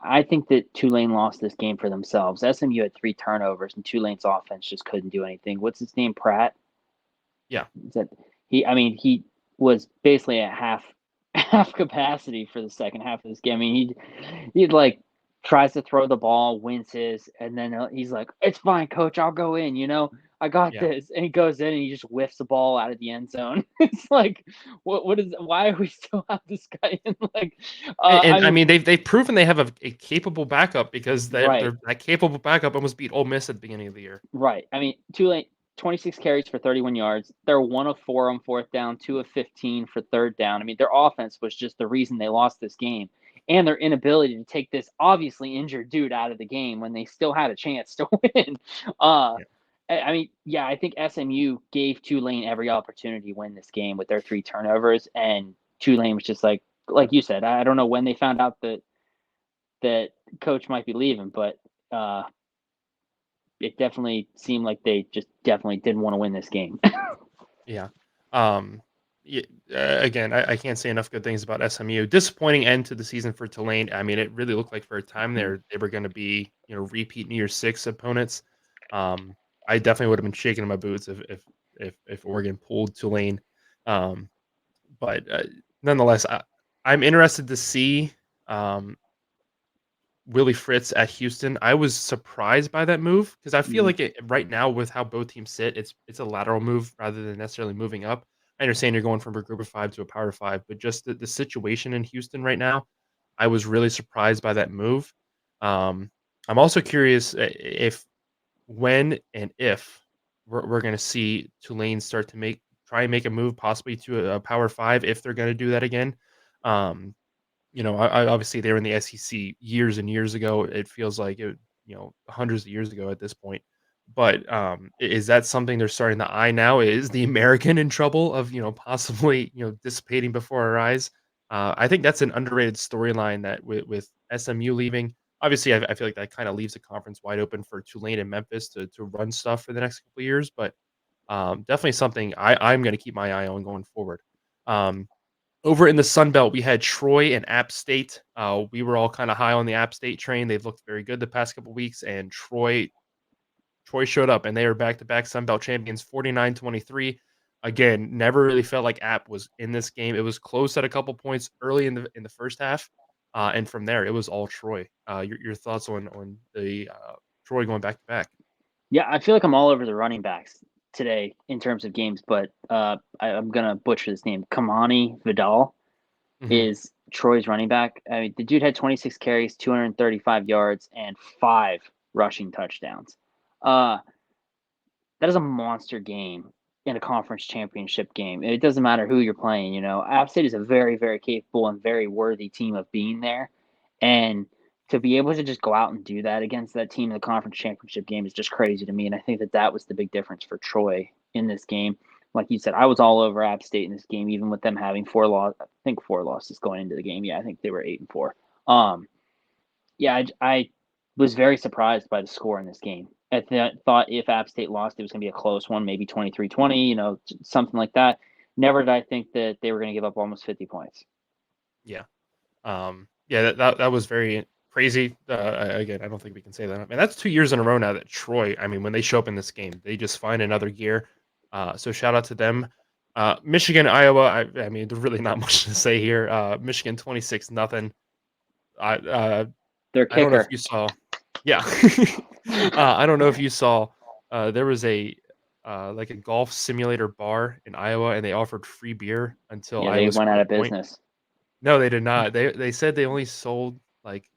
B: I think that Tulane lost this game for themselves. SMU had 3 turnovers, and Tulane's offense just couldn't do anything. What's his name? Pratt.
A: Yeah,
B: Is that he? I mean, he was basically at half capacity for the second half of this game. I mean, he like tries to throw the ball, winces, and then he's like, "It's fine, coach. I'll go in. You know, I got
A: yeah.
B: this." And he goes in and he just whiffs the ball out of the end zone. It's like, what is? Why are we still have this guy in? Like, I
A: And I
B: mean,
A: mean they've proven they have a capable backup because
B: right.
A: that capable backup almost beat Ole Miss at the beginning of the year.
B: Right. I mean, Tulane, 26 carries for 31 yards. They're 1 of 4 on fourth down, 2 of 15 for third down. I mean, their offense was just the reason they lost this game. And their inability to take this obviously injured dude out of the game when they still had a chance to win. Uh,
A: Yeah,
B: I mean, yeah, I think SMU gave Tulane every opportunity to win this game with their 3 turnovers, and Tulane was just like you said, I don't know when they found out that coach might be leaving, but uh, it definitely seemed like they just definitely didn't want to win this game.
A: yeah. Um, again, I can't say enough good things about SMU. Disappointing end to the season for Tulane. I mean, it really looked like for a time
B: Mhm.
A: there they were going to be repeat New Year's Six opponents. Um, I definitely would have been shaking in my boots if Oregon pulled Tulane. Um, but nonetheless, I'm interested to see. Um, Willie Fritz at Houston. I was surprised by that move because I feel
B: Mhm.
A: like right now with how both teams sit, it's a lateral move rather than necessarily moving up. I understand you're going from a group of five to a power five, but just the situation in Houston right now, I was really surprised by that move. Um, I'm also curious if when and if we're going to see Tulane start to try and make a move possibly to a power five if they're going to do that again. Um, I obviously they were in the SEC years and years ago. It feels like it, hundreds of years ago at this point. But is that something they're starting to eye now? Is the American in trouble of possibly dissipating before our eyes? I think that's an underrated storyline that with SMU leaving. Obviously, I feel like that kind of leaves the conference wide open for Tulane and Memphis to run stuff for the next couple of years. But definitely something I'm going to keep my eye on going forward. Over in the Sun Belt, we had Troy and App State. We were all kind of high on the App State train. They've looked very good the past couple weeks, and Troy showed up, and they are back-to-back Sun Belt champions, 49-23. Again, never really felt like App was in this game. It was close at a couple points early in the first half, and from there, it was all Troy. Your thoughts on the Troy going back-to-back?
B: Yeah, I feel like I'm all over the running backs today in terms of games, but I'm gonna butcher this name. Kamani Vidal
A: Mhm.
B: is Troy's running back. I mean, the dude had 26 carries, 235 yards, and 5 rushing touchdowns. Uh, that is a monster game in a conference championship game. It doesn't matter who you're playing. App State is a very, very capable and very worthy team of being there, and to be able to just go out and do that against that team in the conference championship game is just crazy to me. And I think that was the big difference for Troy in this game. Like you said, I was all over App State in this game, even with them having I think 4 losses going into the game. Yeah, I think they were 8-4. Yeah, I was very surprised by the score in this game. Thought if App State lost, it was going to be a close one, maybe 23-20, something like that. Never did I think that they were going to give up almost 50 points.
A: Yeah. Yeah, that was very crazy. Again, I don't think we can say that. And that's 2 years in a row now that Troy, I mean, when they show up in this game, they just find another gear. So shout out to them. Michigan, Iowa, I mean, there's really not much to say here. Michigan 26 nothing. I
B: Their
A: I don't know if
B: kicker.
A: you saw. Yeah. I don't know if you saw, there was a like a golf simulator bar in Iowa, and they offered free beer until
B: Yeah, they
A: Iowa
B: went
A: scored
B: out
A: a
B: of
A: point.
B: business.
A: No, they did not. They said they only sold, like,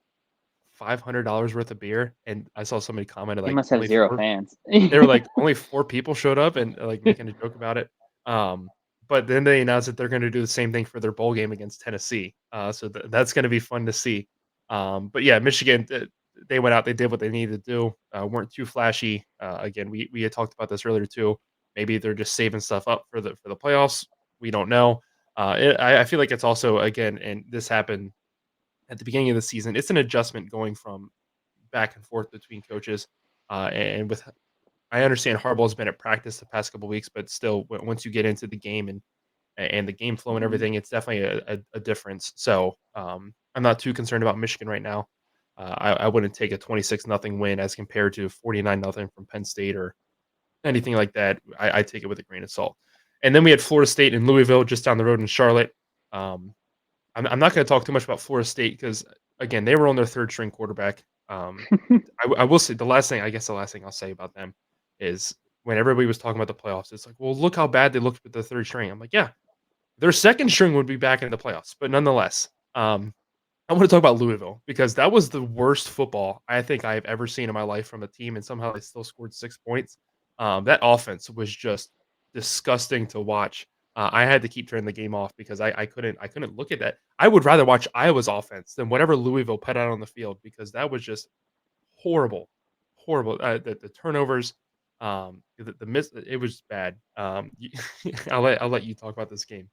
A: $500 worth of beer, and I saw somebody commented,
B: They
A: like,
B: must have
A: only
B: zero
A: 4
B: fans.
A: they were like, "Only 4 people showed up," and, like, making a joke about it. Um, but then they announced that they're gonna do the same thing for their bowl game against Tennessee. So that's gonna be fun to see. But yeah, Michigan, they went out, they did what they needed to do, weren't too flashy. Again, we had talked about this earlier too. Maybe they're just saving stuff up for the playoffs. We don't know. I feel like it's also, again, and this happened at the beginning of the season, it's an adjustment going from back and forth between coaches. And with I understand Harbaugh's been at practice the past couple weeks, but still, once you get into the game and the game flow and
B: Mhm.
A: everything, it's definitely a difference. So I'm not too concerned about Michigan right now. I wouldn't take a 26 nothing win as compared to 49 nothing from Penn State or anything like that. I take it with a grain of salt. And then we had Florida State and Louisville just down the road in Charlotte. Um, I'm not gonna talk too much about Florida State because, again, they were on their 3rd string quarterback. Um, I will say the last thing I'll say about them is when everybody was talking about the playoffs, it's like, "Well, look how bad they looked with the 3rd string." I'm like, "Yeah, their 2nd string would be back in the playoffs," but nonetheless, I wanna talk about Louisville because that was the worst football I think I've ever seen in my life from a team, and somehow they still scored 6 points. That offense was just disgusting to watch. I had to keep turning the game off because I couldn't look at that. I would rather watch Iowa's offense than whatever Louisville put out on the field because that was just horrible, horrible. The turnovers, the miss, it was bad. I'll let you talk about this game.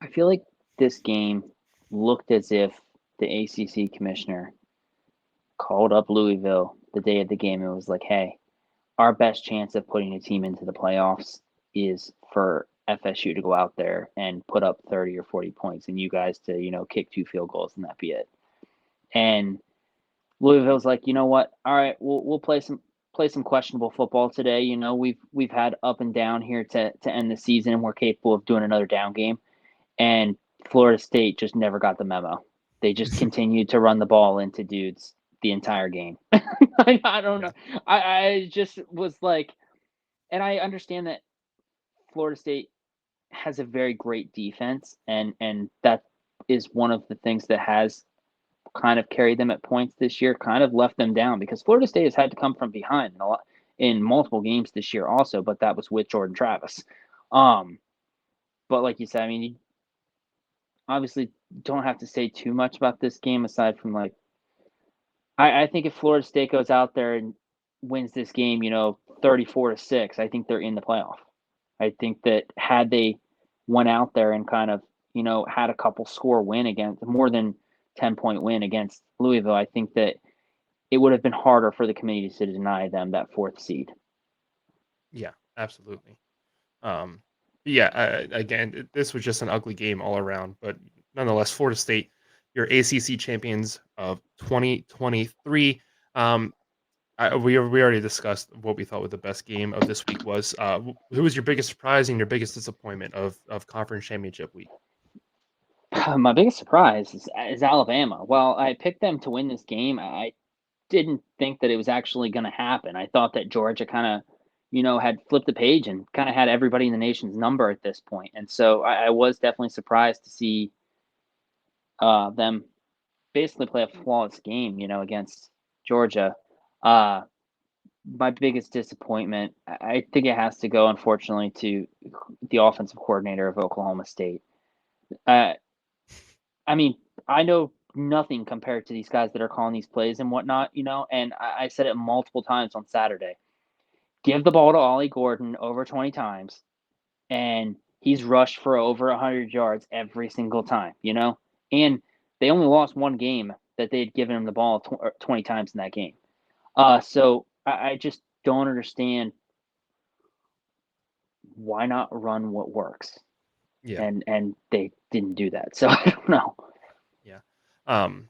B: I feel like this game looked as if the ACC commissioner called up Louisville the day of the game and was like, "Hey, our best chance of putting a team into the playoffs is for FSU to go out there and put up 30 or 40 points and you guys to, kick 2 field goals and that be it." And Louisville's like, "You know what? All right, we'll play some questionable football today. We've had up and down here to end the season and we're capable of doing another down game." And Florida State just never got the memo. They just continued to run the ball into dudes the entire game. I don't
A: Yeah,
B: know. I just was like, and I understand that Florida State has a very great defense, and that is one of the things that has kind of carried them at points this year, kind of left them down because Florida State has had to come from behind in multiple games this year also, but that was with Jordan Travis. Um, but like you said, I mean, you obviously don't have to say too much about this game aside from like I think if Florida State goes out there and wins this game, 34-6, I think they're in the playoff. I think that had they went out there and kind of, had a couple score win against more than 10-point win against Louisville, I think that it would have been harder for the committee to deny them that 4th seed.
A: yeah, absolutely. Um, Yeah, again, this was just an ugly game all around, but nonetheless, Florida State, your ACC champions of 2023. Um, we already discussed what we thought what the best game of this week was. Who was your biggest surprise and your biggest disappointment of conference championship week?
B: My biggest surprise is Alabama. Well, I picked them to win this game. I didn't think that it was actually going to happen. I thought that Georgia kind of, had flipped the page and kind of had everybody in the nation's number at this point. And so I was definitely surprised to see them basically play a flawless game, against Georgia. Uh, my biggest disappointment, I think it has to go, unfortunately, to the offensive coordinator of Oklahoma State. Uh, I mean, I know nothing compared to these guys that are calling these plays and whatnot, and I said it multiple times on Saturday. Give the ball to Ollie Gordon over 20 times, and he's rushed for over 100 yards every single time, And they only lost one game that they had given him the ball 20 times in that game. So I just don't understand why not run what works,
A: Yeah,
B: and they didn't do that. So I don't know.
A: yeah. Um,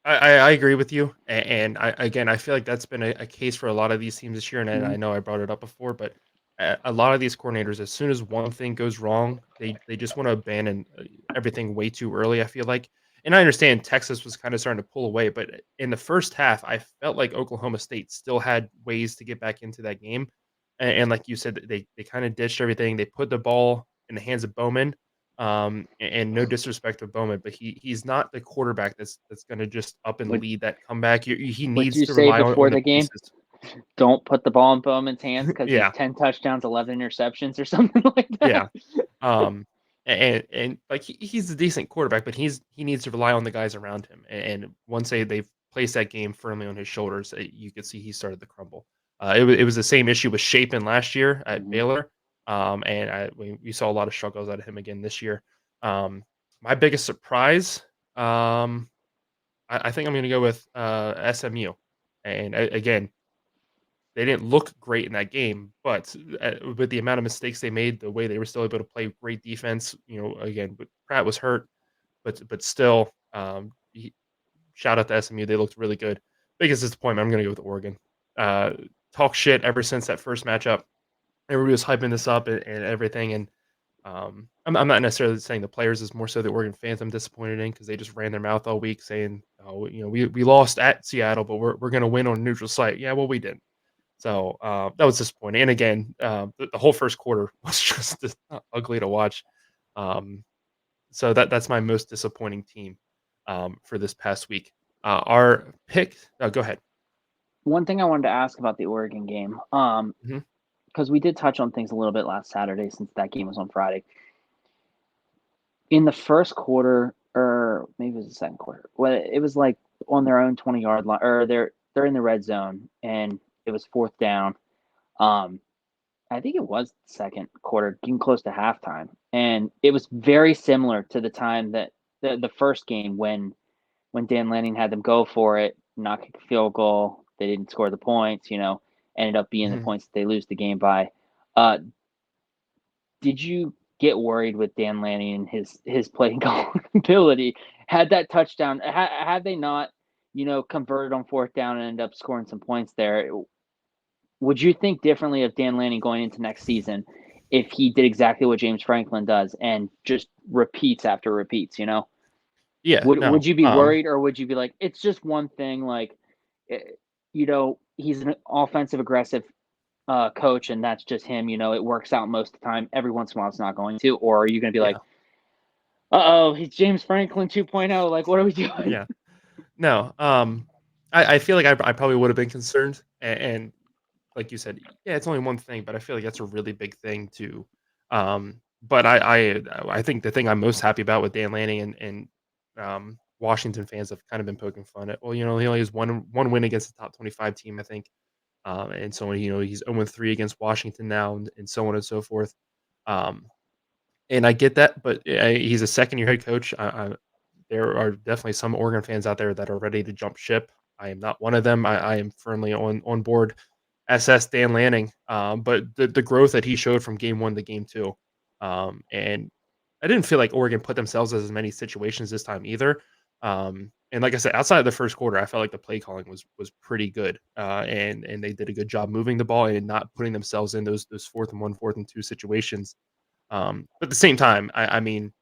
A: I I agree with you, and I feel like that's been a case for a lot of these teams this year, and I
B: Mhm.
A: know I brought it up before, but a lot of these coordinators, as soon as one thing goes wrong, they just want to abandon everything way too early. I feel like, and I understand Texas was kind of starting to pull away, but in the first half, I felt like Oklahoma State still had ways to get back into that game, and like you said, they kind of ditched everything. They put the ball in the hands of Bowman, and no disrespect to Bowman, but he's not the quarterback that's gonna just up and
B: Would
A: lead that comeback. He
B: would
A: needs
B: you
A: to
B: say
A: rely on
B: before
A: the
B: the game,
A: pieces.
B: don't put the ball in Bowman's hands because he's
A: Yeah,
B: 10 touchdowns, 11 interceptions, or something like that?
A: yeah. And like he's a decent quarterback, but he needs to rely on the guys around him. And once they've placed that game firmly on his shoulders, you could see he started to crumble. It was the same issue with Shapen last year at
B: Mhm.
A: Baylor, and we saw a lot of struggles out of him again this year. My biggest surprise, I think I'm going to go with SMU, and again, they didn't look great in that game, but, with the amount of mistakes they made, the way they were still able to play great defense, again, but Pratt was hurt, but still, shout out to SMU, they looked really good. Biggest disappointment, I'm gonna go with Oregon. Uh, Talk shit ever since that first matchup. Everybody was hyping this up and everything, and, I'm not necessarily saying the players, is more so the Oregon fans I'm disappointed in because they just ran their mouth all week saying, "Oh, we lost at Seattle, but we're gonna win on a neutral site." Yeah, well, we didn't. So, that was disappointing, and again, the whole first quarter was just ugly to watch. Um, so that's my most disappointing team, for this past week. Our pick go ahead.
B: One thing I wanted to ask about the Oregon game,
A: Mhm,
B: because we did touch on things a little bit last Saturday since that game was on Friday. In the first quarter, or maybe it was the second quarter, well, it was like on their own 20-yard line, or they're in the red zone, and it was fourth down. Um, I think it was second quarter, getting close to halftime, and it was very similar to the time that the first game when Dan Lanning had them go for it, not kick a field goal. They didn't score the points, ended up being the
A: mhm.
B: points that they lose the game by. Uh, did you get worried with Dan Lanning and his play calling ability? Had that touchdown, had they not, converted on fourth down and ended up scoring some points there, would you think differently of Dan Lanning going into next season if he did exactly what James Franklin does and just repeats after repeats?
A: Yeah,
B: Would
A: no,
B: you be worried, or would you be like, it's just one thing, like, eh, he's an offensive aggressive coach, and that's just him. It works out most of the time. Every once in a while, it's not going to. Or are you going to be like,
A: yeah,
B: he's James Franklin 2.0? Like, what are we doing?
A: yeah. No, I feel like I probably would have been concerned, and like you said, yeah, it's only one thing, but I feel like that's a really big thing too. But I think the thing I'm most happy about with Dan Lanning and Washington fans have kind of been poking fun at. Well, he only has one win against the top 25 team, I think, and so he's 0-3 against Washington now, and so on and so forth. Um, and I get that, but he's a second year head coach. There are definitely some Oregon fans out there that are ready to jump ship. I am not one of them. I am firmly on board SS Dan Lanning. But the growth that he showed from game one to game two, And I didn't feel like Oregon put themselves in as many situations this time either. And like I said, outside of the first quarter, I felt like the play calling was pretty good, and they did a good job moving the ball and not putting themselves in those 4th and 1, 4th and 2 situations. But at the same time, I mean,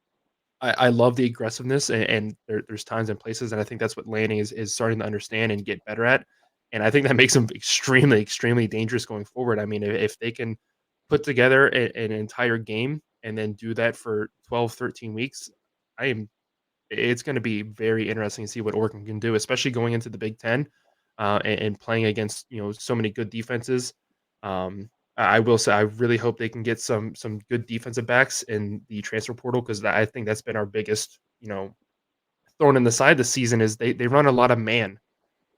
A: I love the aggressiveness, and there's times and places, and I think that's what Lanning is starting to understand and get better at. And I think that makes him extremely, extremely dangerous going forward. I mean, if they can put together an entire game and then do that for 12, 13 weeks, I am it's going to be very interesting to see what Oregon can do, especially going into the Big Ten, and playing against so many good defenses. I will say I really hope they can get some good defensive backs in the transfer portal, because I think that's been our biggest thorn in the side this season is they run a lot of man,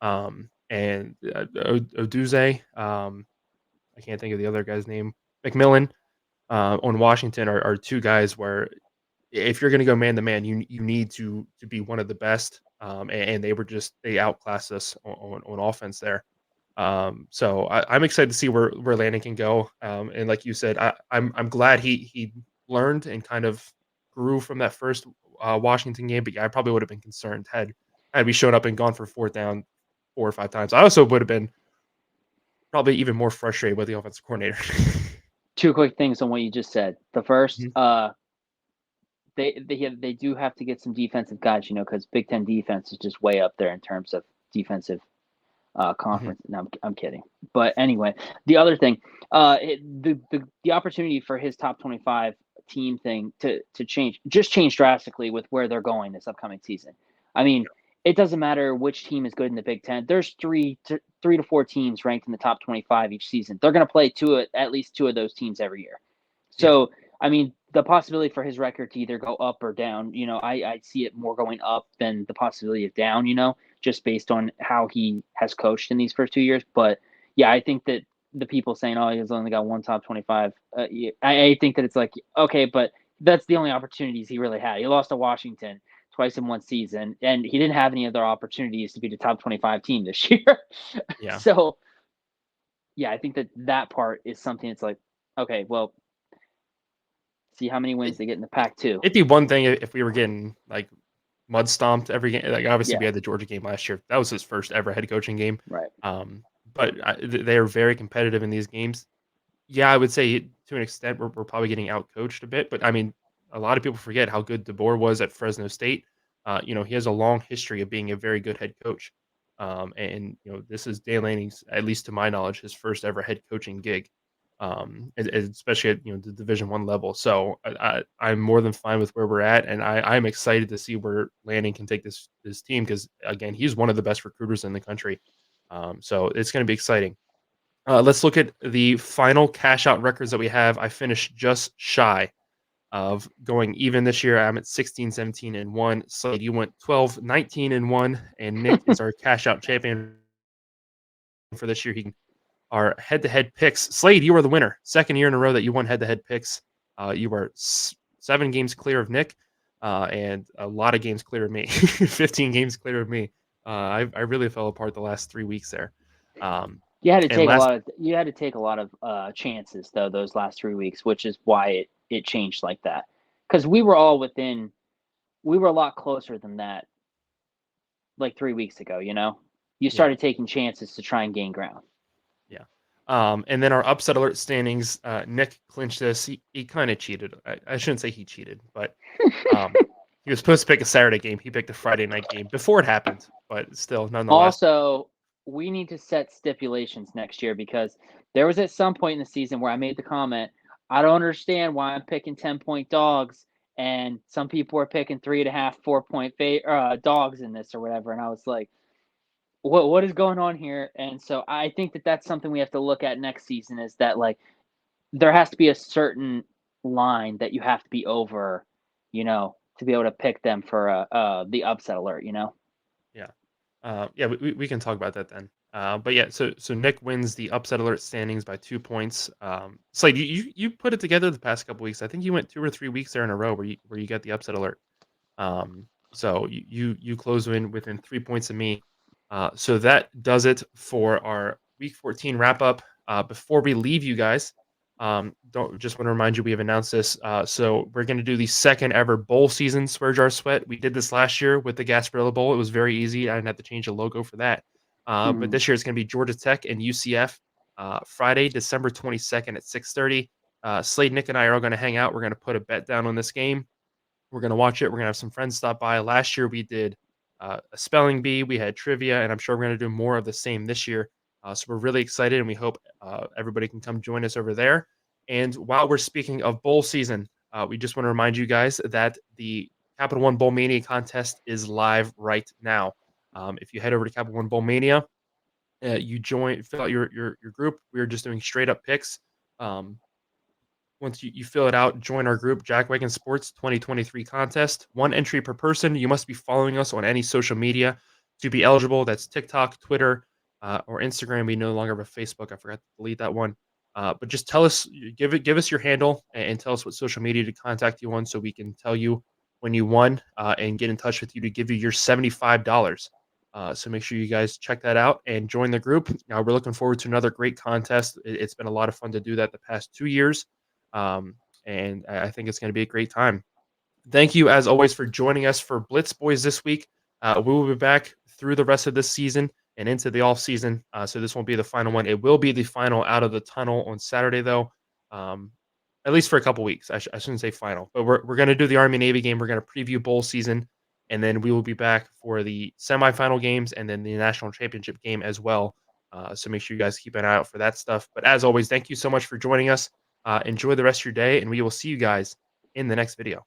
A: and Oduze, I can't think of the other guy's name, McMillan, on Washington are two guys where if you're going to go man to man, you need to be one of the best. And they outclassed us on offense there. So I'm excited to see where Landon can go. And like you said, I'm glad he learned and kind of grew from that first Washington game. But yeah, I probably would have been concerned had we shown up and gone for 4th down 4 or 5 times. I also would have been probably even more frustrated with the offensive coordinator.
B: Two quick things on what you just said. The first,
A: Mhm,
B: they do have to get some defensive guys, because Big Ten defense is just way up there in terms of defensive
A: mhm.
B: conference. No, I'm kidding. But anyway, the other thing, the opportunity for his top 25 team thing to change drastically with where they're going this upcoming season. I mean, it doesn't matter which team is good in the Big Ten. There's 3 to 4 teams ranked in the top 25 each season. They're going to play at least two of those teams every year.
A: Yeah,
B: So, I mean, the possibility for his record to either go up or down, I see it more going up than the possibility of down, just based on how he has coached in these first 2 years. But yeah, I think that the people saying, "Oh, he's only got one top 25," yeah, I think that it's like, okay, but that's the only opportunities he really had. He lost to Washington twice in one season, and he didn't have any other opportunities to be the top 25 team this year.
A: yeah.
B: So yeah, I think that part is something that's like, okay, well, see how many wins
A: It,
B: they get in the Pac two.
A: it'd be one thing if we were getting like mud stomped every game. Like obviously we
B: Yeah,
A: had the Georgia game last year. That was his first ever head coaching game.
B: right.
A: But they are very competitive in these games. Yeah, I would say to an extent we're probably getting out coached a bit. But I mean, a lot of people forget how good DeBoer was at Fresno State. He has a long history of being a very good head coach. And this is Dan Lanning's, at least to my knowledge, his first ever head coaching gig. Especially at the Division 1 level. So I'm more than fine with where we're at, and I'm excited to see where Lanning can take this team, because again, he's one of the best recruiters in the country. So it's going to be exciting. Let's look at the final cash out records that we have. I finished just shy of going even this year. I'm at 16, 17, and 1. Slade, you went 12, 19, and 1, and Nick is our cash out champion for this year. He our head-to-head picks. Slade, you are the winner. Second year in a row that you won head-to-head picks. You are 7 games clear of Nick, and a lot of games clear of me. 15 games clear of me. I really fell apart the last 3 weeks there. Um, and last,
B: You had to take a lot of chances though those last 3 weeks, which is why it changed like that. Because we were a lot closer than that like 3 weeks ago. You
A: yeah,
B: started taking chances to try and gain ground.
A: yeah. And then our upset alert standings. Nick clinched this. He kind of cheated. I shouldn't say he cheated, but um, he was supposed to pick a Saturday game. He picked a Friday night game before it happened, but still, nonetheless.
B: Also, we need to set stipulations next year because there was at some point in the season where I made the comment, I don't understand why I'm picking 10-point dogs and some people are picking 3.5, 4-point dogs in this or whatever. And I was like, what is going on here? And so I think that that's something we have to look at next season is that like there has to be a certain line that you have to be over, to be able to pick them for the upset alert.
A: Yeah. Yeah, we can talk about that then. But yeah, so Nick wins the upset alert standings by 2 points. Slade, you put it together the past couple weeks. I think you went 2 or 3 weeks there in a row where you got the upset alert. So you close within 3 points of me. So that does it for our week 14 wrap up. Before we leave you guys, Don't just want to remind you we have announced this. So we're going to do the second ever bowl season, Swear Jar Sweat. We did this last year with the Gasparilla Bowl. It was very easy. I didn't have to change the logo for that. But
B: Mhm.
A: this year it's going to be Georgia Tech and UCF. Friday, December 22nd at 6:30. Slade, Nick, and I are all going to hang out. We're going to put a bet down on this game. We're gonna watch it. We're gonna have some friends stop by. Last year we did a spelling bee. We had trivia, and I'm sure we're gonna do more of the same this year. So we're really excited, and we hope everybody can come join us over there. And while we're speaking of bowl season, we just want to remind you guys that the Capital One Bowl Mania contest is live right now. If you head over to Capital One Bowl Mania, you join, fill out your group. We're just doing straight up picks. Um, Once you fill it out, join our group, Jackwagon Sports 2023 contest. One entry per person. You must be following us on any social media to be eligible. That's TikTok, Twitter, or Instagram. We no longer have a Facebook. I forgot to delete that one. But just tell us, give us your handle and tell us what social media to contact you on, so we can tell you when you won and get in touch with you to give you your $75. So make sure you guys check that out and join the group. Now we're looking forward to another great contest. It's been a lot of fun to do that the past 2 years. Um, and I think it's going to be a great time. Thank you, as always, for joining us for Blitz Boys this week. We will be back through the rest of this season and into the off season. So this won't be the final one. It will be the final out of the tunnel on Saturday, though. Um, at least for a couple weeks. I shouldn't say final, but we're going to do the Army Navy game. We're going to preview bowl season, and then we will be back for the semifinal games and then the national championship game as well. So make sure you guys keep an eye out for that stuff. But as always, thank you so much for joining us. Enjoy the rest of your day, and we will see you guys in the next video.